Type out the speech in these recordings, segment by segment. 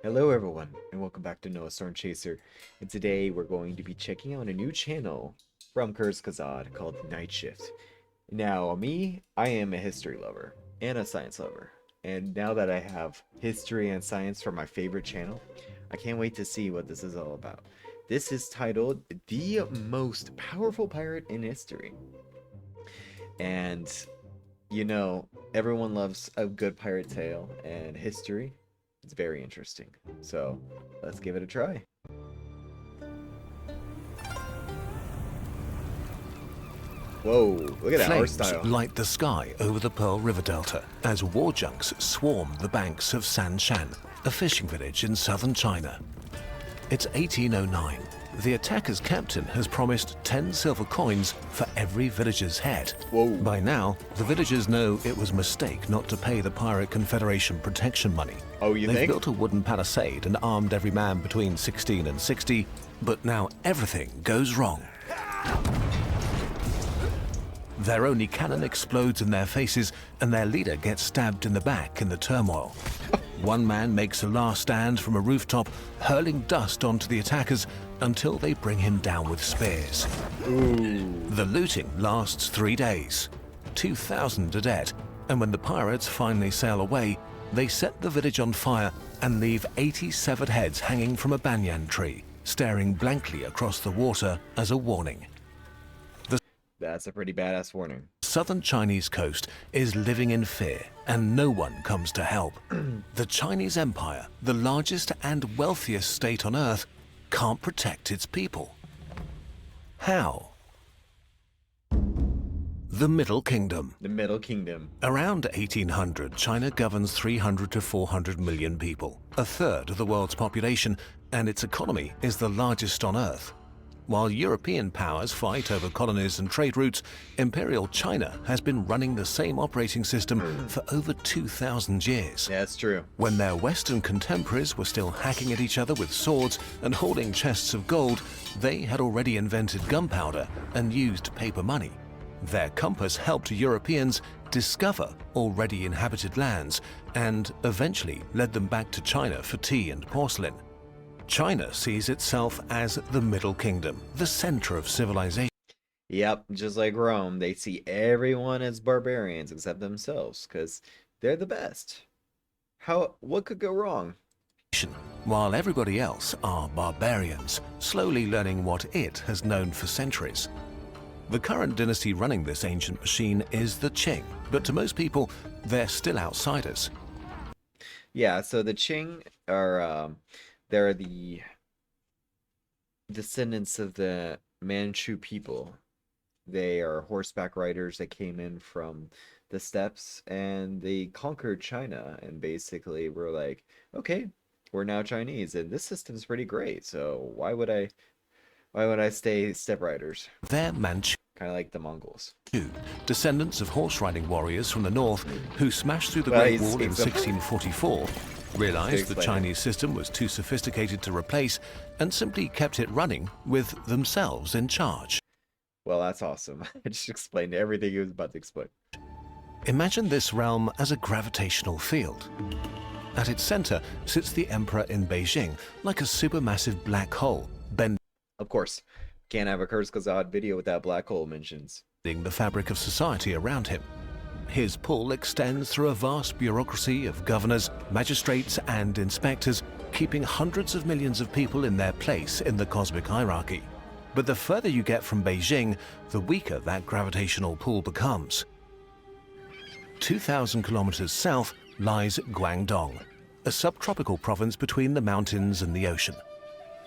Hello everyone, and welcome back to Noah Storm Chaser. And today we're going to be checking out a new channel from Kurzgesagt called Nightshift. Now, I am a history lover and a science lover. And now that I have history and science for my favorite channel, I can't wait to see what this is all about. This is titled The Most Powerful Pirate in History. And, everyone loves a good pirate tale and history. It's very interesting. So let's give it a try. Whoa, look at that art Flames style. light the sky over the Pearl River Delta as war junks swarm the banks of Sanshan, a fishing village in southern China. It's 1809. The attacker's captain has promised 10 silver coins for every villager's head. Whoa. By now, the villagers know it was a mistake not to pay the Pirate Confederation protection money. Oh, you They've think? built a wooden palisade and armed every man between 16 and 60, but now everything goes wrong. Their only cannon explodes in their faces, and their leader gets stabbed in the back in the turmoil. One man makes a last stand from a rooftop, hurling dust onto the attackers until they bring him down with spears. Ooh. The looting lasts 3 days. 2,000 are dead, and when the pirates finally sail away, they set the village on fire and leave 80 severed heads hanging from a banyan tree, staring blankly across the water as a warning. That's a pretty badass warning. Southern Chinese coast is living in fear, and no one comes to help. The Chinese Empire, the largest and wealthiest state on earth, can't protect its people. How? The Middle Kingdom. The Middle Kingdom. Around 1800, China governs 300 to 400 million people, a third of the world's population, and its economy is the largest on earth. While European powers fight over colonies and trade routes, Imperial China has been running the same operating system for over 2,000 years. Yeah, that's true. When their Western contemporaries were still hacking at each other with swords and holding chests of gold, they had already invented gunpowder and used paper money. Their compass helped Europeans discover already inhabited lands and eventually led them back to China for tea and porcelain. China sees itself as the Middle Kingdom, the center of civilization. Yep, just like Rome, they see everyone as barbarians except themselves, because they're the best. What could go wrong? While everybody else are barbarians, slowly learning what it has known for centuries. The current dynasty running this ancient machine is the Qing, but to most people, they're still outsiders. Yeah, so the Qing are, they're the descendants of the Manchu people. They are horseback riders that came in from the steppes and they conquered China and basically were like, okay, we're now Chinese and this system's pretty great. So why would I stay steppe riders? They're Manchu, Kind of like the Mongols. descendants of horse-riding warriors from the north who smashed through the Well, Great he's- Wall in he's a- 1644, realized the explain it. Chinese system was too sophisticated to replace, and simply kept it running with themselves in charge. Well, that's awesome. I just explained everything he was about to explain. Imagine this realm as a gravitational field. At its center sits the emperor in Beijing, like a supermassive black hole, bending Of course, can't have a Kurzgesagt video without black hole mentions. the fabric of society around him. His pull extends through a vast bureaucracy of governors, magistrates, and inspectors, keeping hundreds of millions of people in their place in the cosmic hierarchy. But the further you get from Beijing, the weaker that gravitational pull becomes. 2,000 kilometers south lies Guangdong, a subtropical province between the mountains and the ocean.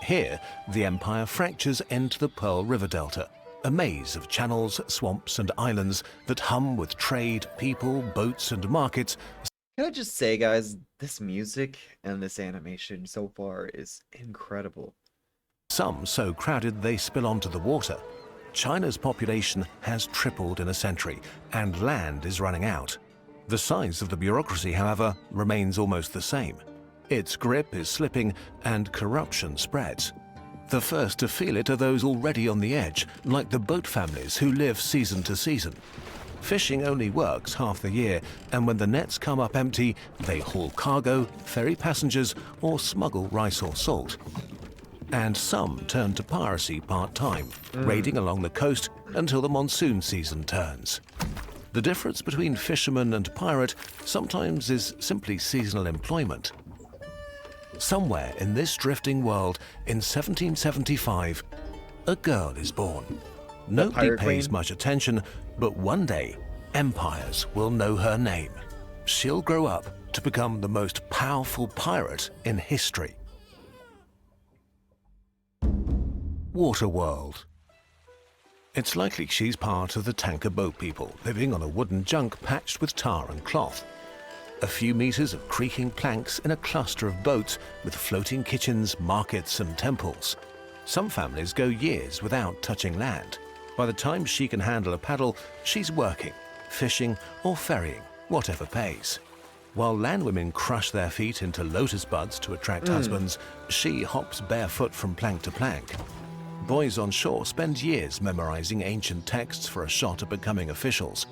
Here, the empire fractures into the Pearl River Delta, a maze of channels, swamps, and islands that hum with trade, people, boats, and markets. Can I just say, guys, this music and this animation so far is incredible. Some so crowded they spill onto the water. China's population has tripled in a century, and land is running out. The size of the bureaucracy, however, remains almost the same. Its grip is slipping, and corruption spreads. The first to feel it are those already on the edge, like the boat families who live season to season. Fishing only works half the year, and when the nets come up empty, they haul cargo, ferry passengers, or smuggle rice or salt. And some turn to piracy part-time, raiding along the coast until the monsoon season turns. The difference between fisherman and pirate sometimes is simply seasonal employment. Somewhere in this drifting world, in 1775, a girl is born. Nobody pirate pays queen? much attention, but one day, empires will know her name. She'll grow up to become the most powerful pirate in history. Waterworld. It's likely she's part of the tanker boat people, living on a wooden junk patched with tar and cloth. A few meters of creaking planks in a cluster of boats with floating kitchens, markets and temples. Some families go years without touching land. By the time she can handle a paddle, she's working, fishing or ferrying, whatever pays. While landwomen crush their feet into lotus buds to attract husbands, she hops barefoot from plank to plank. Boys on shore spend years memorizing ancient texts for a shot at becoming officials.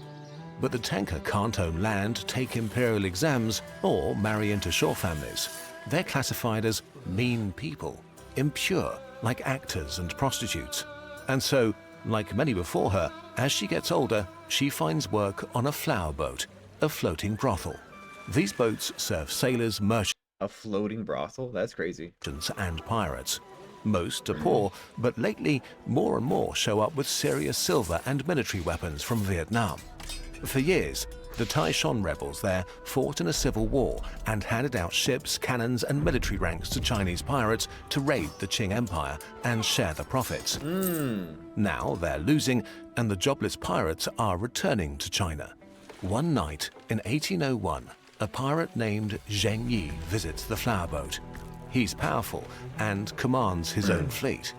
But the tanker can't own land, take imperial exams, or marry into shore families. They're classified as mean people, impure, like actors and prostitutes. And so, like many before her, as she gets older, she finds work on a flower boat, a floating brothel. These boats serve sailors, merchants, A floating brothel? That's crazy. and pirates. Most are poor, but lately more and more show up with serious silver and military weapons from Vietnam. For years, the Tai Shon rebels there fought in a civil war and handed out ships, cannons and military ranks to Chinese pirates to raid the Qing Empire and share the profits. Now they're losing, and the jobless pirates are returning to China. One night in 1801, a pirate named Zheng Yi visits the flower boat. He's powerful and commands his own fleet.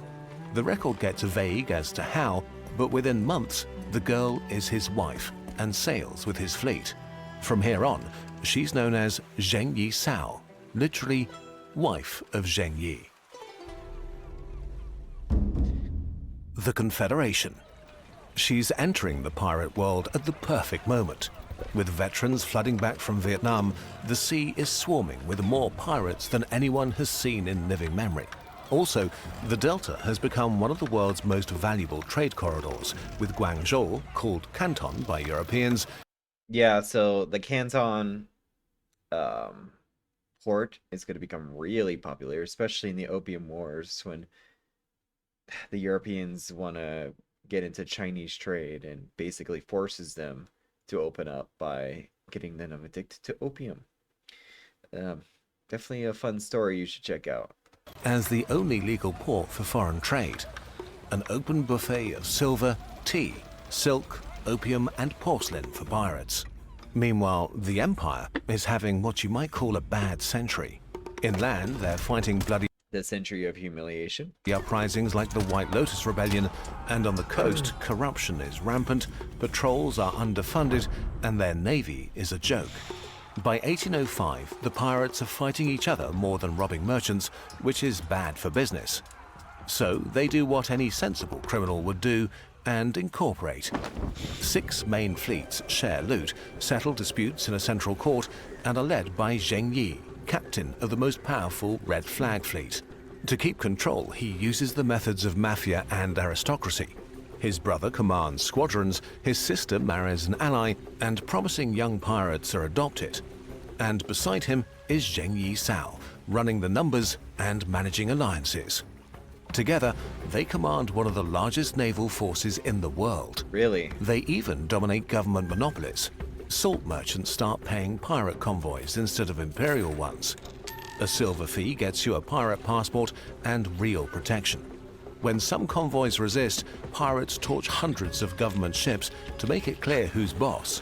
The record gets vague as to how, but within months, the girl is his wife and sails with his fleet. From here on, she's known as Zheng Yi Sao, literally wife of Zheng Yi. The Confederation. She's entering the pirate world at the perfect moment. With veterans flooding back from Vietnam, the sea is swarming with more pirates than anyone has seen in living memory. Also, the Delta has become one of the world's most valuable trade corridors, with Guangzhou, called Canton by Europeans. Yeah, so the Canton port is going to become really popular, especially in the Opium Wars when the Europeans want to get into Chinese trade and basically forces them to open up by getting them addicted to opium. Definitely a fun story you should check out. As the only legal port for foreign trade. An open buffet of silver, tea, silk, opium and porcelain for pirates. Meanwhile, the Empire is having what you might call a bad century. Inland, they're fighting bloody The century of humiliation. uprisings like the White Lotus Rebellion, and on the coast, corruption is rampant, patrols are underfunded, and their navy is a joke. By 1805, the pirates are fighting each other more than robbing merchants, which is bad for business. So they do what any sensible criminal would do and incorporate. 6 main fleets share loot, settle disputes in a central court, and are led by Zheng Yi, captain of the most powerful Red Flag fleet. To keep control, he uses the methods of mafia and aristocracy. His brother commands squadrons, his sister marries an ally, and promising young pirates are adopted. And beside him is Zheng Yi Sao, running the numbers and managing alliances. Together, they command one of the largest naval forces in the world. Really? They even dominate government monopolies. Salt merchants start paying pirate convoys instead of imperial ones. A silver fee gets you a pirate passport and real protection. When some convoys resist, pirates torch hundreds of government ships to make it clear who's boss.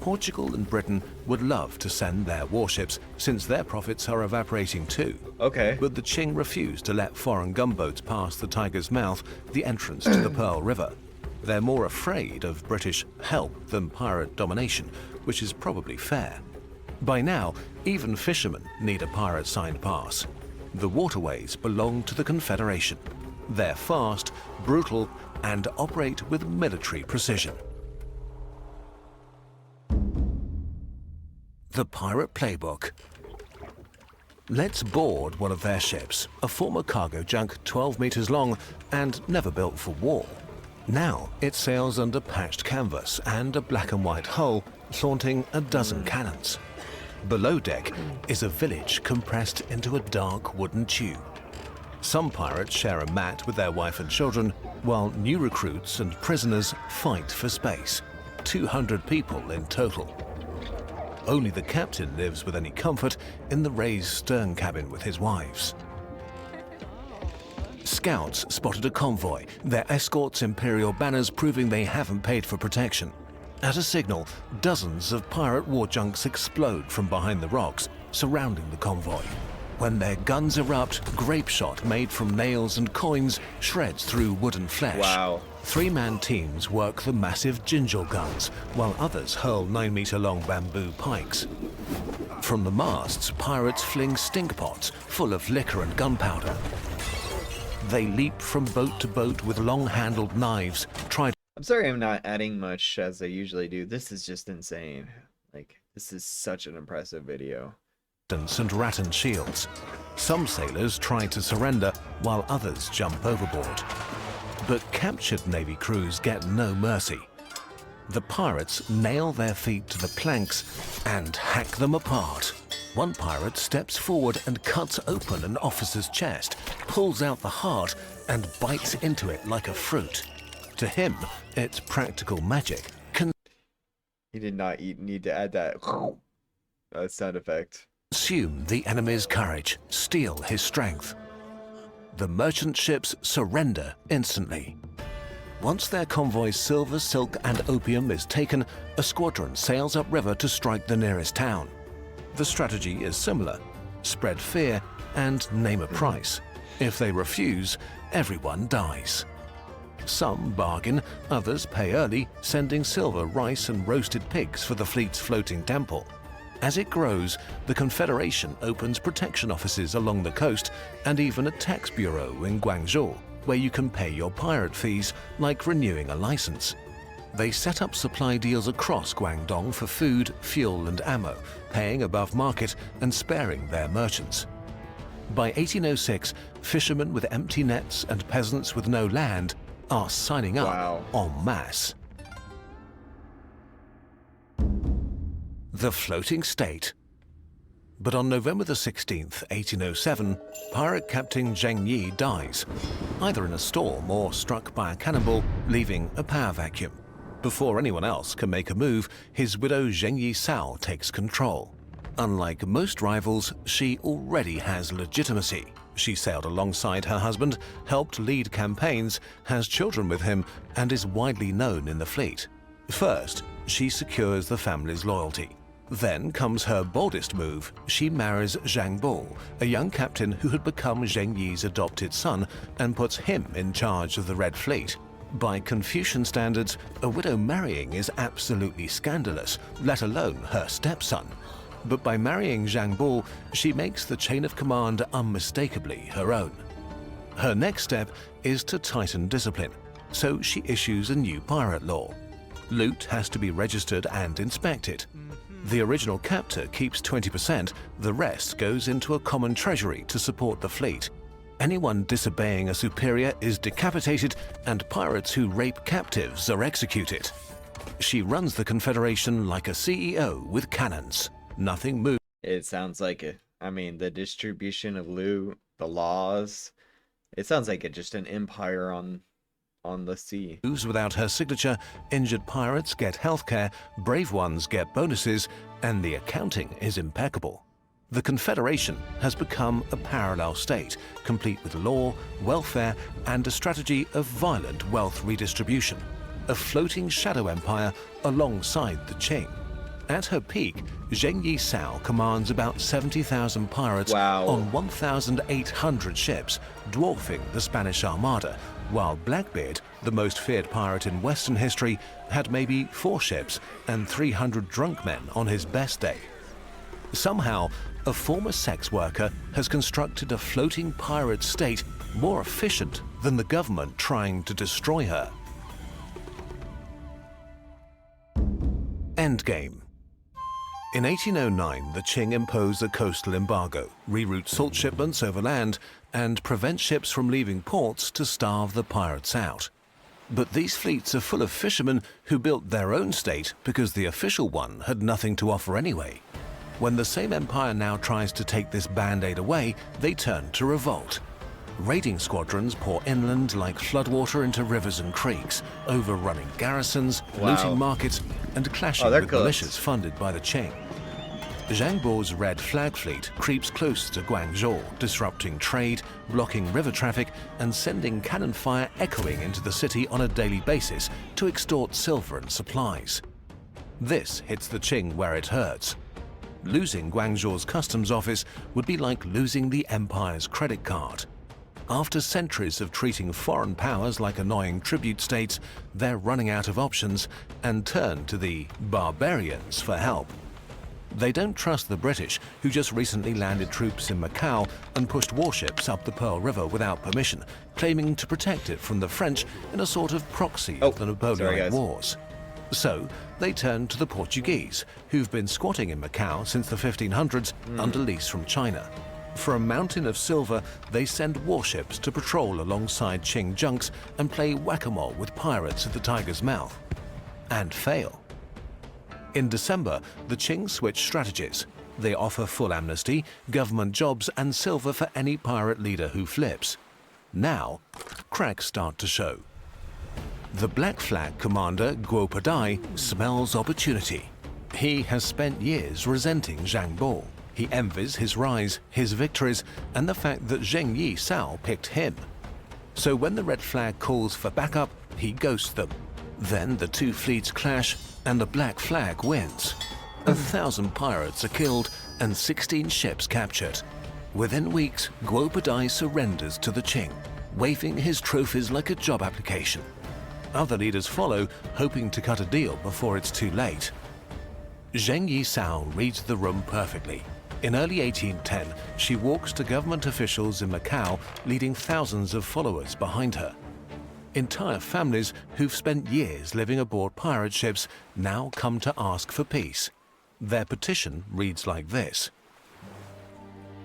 Portugal and Britain would love to send their warships since their profits are evaporating too. Okay. But the Qing refused to let foreign gunboats pass the Tiger's Mouth, the entrance to the Pearl River. They're more afraid of British help than pirate domination, which is probably fair. By now, even fishermen need a pirate-signed pass. The waterways belong to the Confederation. They're fast, brutal, and operate with military precision. The Pirate Playbook. Let's board one of their ships, a former cargo junk 12 meters long and never built for war. Now it sails under patched canvas and a black and white hull, flaunting a dozen cannons. Below deck is a village compressed into a dark wooden tube. Some pirates share a mat with their wife and children, while new recruits and prisoners fight for space. 200 people in total. Only the captain lives with any comfort in the raised stern cabin with his wives. Scouts spotted a convoy, their escorts imperial banners proving they haven't paid for protection. At a signal, dozens of pirate war junks explode from behind the rocks, surrounding the convoy. When their guns erupt, grape shot made from nails and coins shreds through wooden flesh. Wow. 3-man teams work the massive ginjal guns, while others hurl 9-meter-long bamboo pikes. From the masts, pirates fling stink pots full of liquor and gunpowder. They leap from boat to boat with long-handled knives, I'm sorry I'm not adding much as I usually do. This is just insane. Like, this is such an impressive video. and rattan shields. Some sailors try to surrender, while others jump overboard. But captured Navy crews get no mercy. The pirates nail their feet to the planks and hack them apart. One pirate steps forward and cuts open an officer's chest, pulls out the heart, and bites into it like a fruit. To him, it's practical magic. He did not need to add that sound effect. Consume the enemy's courage, steal his strength. The merchant ships surrender instantly. Once their convoy's silver, silk, and opium is taken, a squadron sails upriver to strike the nearest town. The strategy is similar: spread fear and name a price. If they refuse, everyone dies. Some bargain, others pay early, sending silver, rice, and roasted pigs for the fleet's floating temple. As it grows, the Confederation opens protection offices along the coast and even a tax bureau in Guangzhou, where you can pay your pirate fees like renewing a license. They set up supply deals across Guangdong for food, fuel, and ammo, paying above market and sparing their merchants. By 1806, fishermen with empty nets and peasants with no land are signing up en masse. The floating state. But on November the 16th, 1807, pirate Captain Zheng Yi dies, either in a storm or struck by a cannonball, leaving a power vacuum. Before anyone else can make a move, his widow Zheng Yi Sao takes control. Unlike most rivals, she already has legitimacy. She sailed alongside her husband, helped lead campaigns, has children with him, and is widely known in the fleet. First, she secures the family's loyalty. Then comes her boldest move. She marries Zhang Bo, a young captain who had become Zheng Yi's adopted son, and puts him in charge of the Red Fleet. By Confucian standards, a widow marrying is absolutely scandalous, let alone her stepson. But by marrying Zhang Bo, she makes the chain of command unmistakably her own. Her next step is to tighten discipline, so she issues a new pirate law. Loot has to be registered and inspected. The original captor keeps 20%, the rest goes into a common treasury to support the fleet. Anyone disobeying a superior is decapitated, and pirates who rape captives are executed. She runs the Confederation like a CEO with cannons. Nothing moves. It sounds like it. I mean, the distribution of loot, the laws. It sounds like just an empire on the sea. Without her signature, injured pirates get healthcare, brave ones get bonuses, and the accounting is impeccable. The Confederation has become a parallel state, complete with law, welfare, and a strategy of violent wealth redistribution. A floating shadow empire alongside the Qing. At her peak, Zheng Yi Sao commands about 70,000 pirates on 1,800 ships, dwarfing the Spanish Armada, while Blackbeard, the most feared pirate in Western history, had maybe 4 ships and 300 drunk men on his best day. Somehow, a former sex worker has constructed a floating pirate state more efficient than the government trying to destroy her. Endgame. In 1809, the Qing impose a coastal embargo, reroute salt shipments overland, and prevent ships from leaving ports to starve the pirates out. But these fleets are full of fishermen who built their own state because the official one had nothing to offer anyway. When the same empire now tries to take this band-aid away, they turn to revolt. Raiding squadrons pour inland like floodwater into rivers and creeks, overrunning garrisons, Wow. looting markets, and clashing they're with cooked. militias funded by the Qing. Zhang Bo's Red Flag Fleet creeps close to Guangzhou, disrupting trade, blocking river traffic, and sending cannon fire echoing into the city on a daily basis to extort silver and supplies. This hits the Qing where it hurts. Losing Guangzhou's customs office would be like losing the empire's credit card. After centuries of treating foreign powers like annoying tribute states, they're running out of options and turn to the barbarians for help. They don't trust the British, who just recently landed troops in Macau and pushed warships up the Pearl River without permission, claiming to protect it from the French in a sort of proxy of the Napoleonic Wars. So they turn to the Portuguese, who've been squatting in Macau since the 1500s under lease from China. For a mountain of silver, they send warships to patrol alongside Qing junks and play whack-a-mole with pirates at the Tiger's Mouth. And fail. In December, the Qing switch strategies. They offer full amnesty, government jobs, and silver for any pirate leader who flips. Now, cracks start to show. The Black Flag commander, Guo Padai, smells opportunity. He has spent years resenting Zhang Bo. He envies his rise, his victories, and the fact that Zheng Yi Sao picked him. So when the Red Flag calls for backup, he ghosts them. Then the two fleets clash, and the Black Flag wins. 1,000 pirates are killed and 16 ships captured. Within weeks, Guo Padai surrenders to the Qing, waving his trophies like a job application. Other leaders follow, hoping to cut a deal before it's too late. Zheng Yi Sao reads the room perfectly. In early 1810, she walks to government officials in Macau, leading thousands of followers behind her. Entire families who've spent years living aboard pirate ships now come to ask for peace. Their petition reads like this: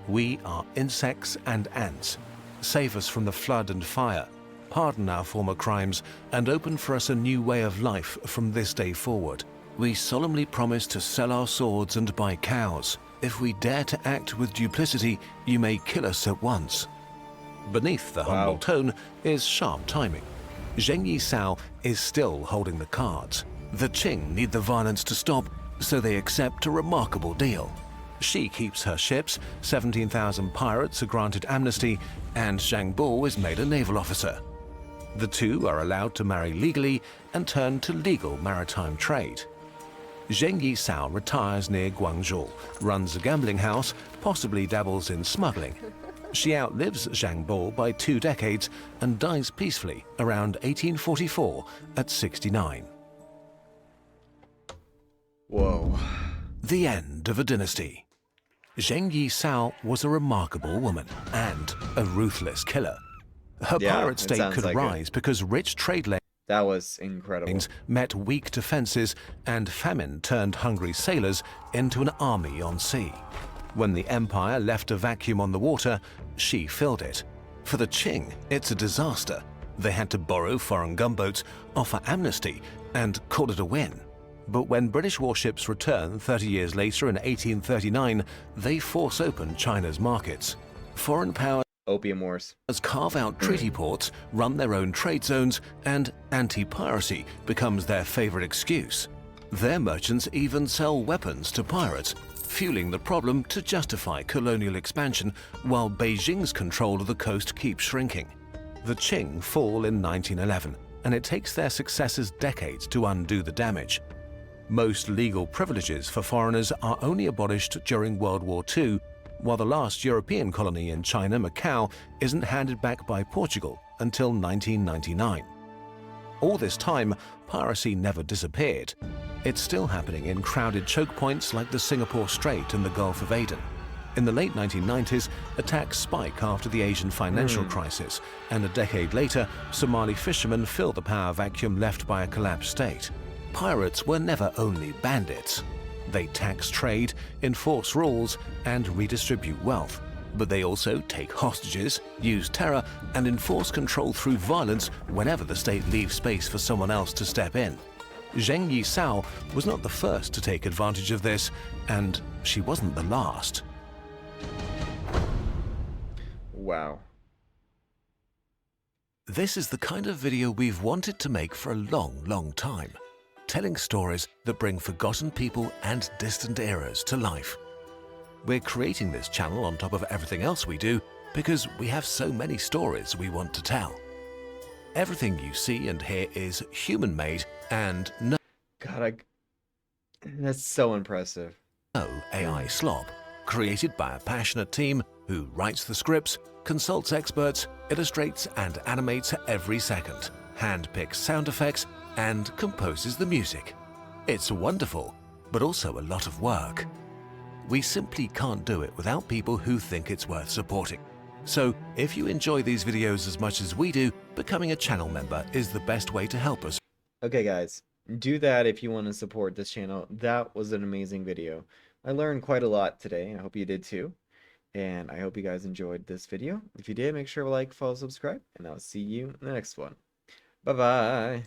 "We are insects and ants. Save us from the flood and fire. Pardon our former crimes and open for us a new way of life from this day forward. We solemnly promise to sell our swords and buy cows. If we dare to act with duplicity, you may kill us at once." Beneath the humble tone is sharp timing. Zheng Yi Sao is still holding the cards. The Qing need the violence to stop, so they accept a remarkable deal. She keeps her ships, 17,000 pirates are granted amnesty, and Zhang Bo is made a naval officer. The two are allowed to marry legally and turn to legal maritime trade. Zheng Yi Sao retires near Guangzhou, runs a gambling house, possibly dabbles in smuggling. She outlives Zhang Bo by 2 decades and dies peacefully around 1844 at 69. Whoa. The end of a dynasty. Zheng Yi Sao was a remarkable woman and a ruthless killer. Her pirate it state sounds could like rise because rich trade That was incredible. met weak defenses, and famine turned hungry sailors into an army on sea. When the empire left a vacuum on the water, she filled it. For the Qing, it's a disaster. They had to borrow foreign gunboats, offer amnesty, and call it a win. But when British warships return 30 years later in 1839, they force open China's markets. Foreign powers Opium Wars. carve out treaty ports, run their own trade zones, and anti-piracy becomes their favorite excuse. Their merchants even sell weapons to pirates, fueling the problem to justify colonial expansion while Beijing's control of the coast keeps shrinking. The Qing fall in 1911, and it takes their successors decades to undo the damage. Most legal privileges for foreigners are only abolished during World War II, while the last European colony in China, Macau, isn't handed back by Portugal until 1999. All this time, piracy never disappeared. It's still happening in crowded choke points like the Singapore Strait and the Gulf of Aden. In the late 1990s, attacks spike after the Asian financial crisis, and a decade later, Somali fishermen fill the power vacuum left by a collapsed state. Pirates were never only bandits. They tax trade, enforce rules, and redistribute wealth. But they also take hostages, use terror, and enforce control through violence whenever the state leaves space for someone else to step in. Zheng Yisao was not the first to take advantage of this, and she wasn't the last. Wow. This is the kind of video we've wanted to make for a long time, telling stories that bring forgotten people and distant eras to life. We're creating this channel on top of everything else we do because we have so many stories we want to tell. Everything you see and hear is human-made and no That's so impressive. AI slob, created by a passionate team who writes the scripts, consults experts, illustrates and animates every second, handpicks sound effects, and composes the music. It's wonderful, but also a lot of work. We simply can't do it without people who think it's worth supporting. So, if you enjoy these videos as much as we do, becoming a channel member is the best way to help us. Okay, guys, do that if you want to support this channel. That was an amazing video. I learned quite a lot today, and I hope you did too. And I hope you guys enjoyed this video. If you did, make sure to like, follow, subscribe, and I'll see you in the next one. Bye-bye.